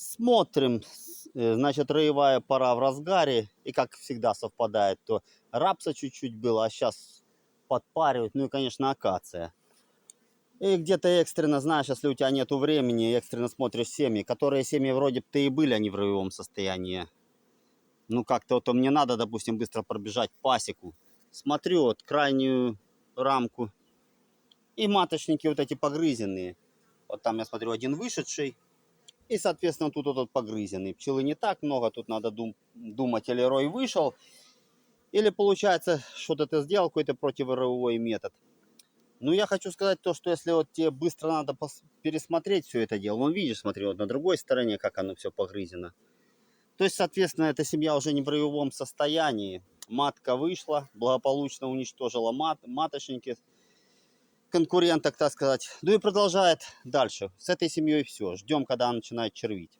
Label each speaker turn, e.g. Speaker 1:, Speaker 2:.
Speaker 1: Смотрим, значит, роевая пора в разгаре. И как всегда совпадает, то рапса чуть-чуть было, а сейчас подпаривают. Ну и, конечно, акация. И где-то экстренно, знаешь, если у тебя нету времени, экстренно смотришь семьи, которые семьи вроде бы-то и были, они в роевом состоянии. Ну как-то вот мне надо, допустим, быстро пробежать пасеку. Смотрю вот крайнюю рамку. И маточники вот эти погрызенные. Вот там я смотрю один вышедший. И, соответственно, тут вот погрызенный. Пчелы не так много, тут надо думать, или рой вышел, или получается, что-то ты сделал, какой-то противороевой метод. Ну, я хочу сказать то, что если вот тебе быстро надо пересмотреть все это дело, вон видишь, смотри, вот на другой стороне, как оно все погрызено. То есть, соответственно, эта семья уже не в роевом состоянии. Матка вышла, благополучно уничтожила маточники, конкуренток, так сказать. Ну и продолжает дальше. С этой семьей все. Ждем, когда она начинает червить.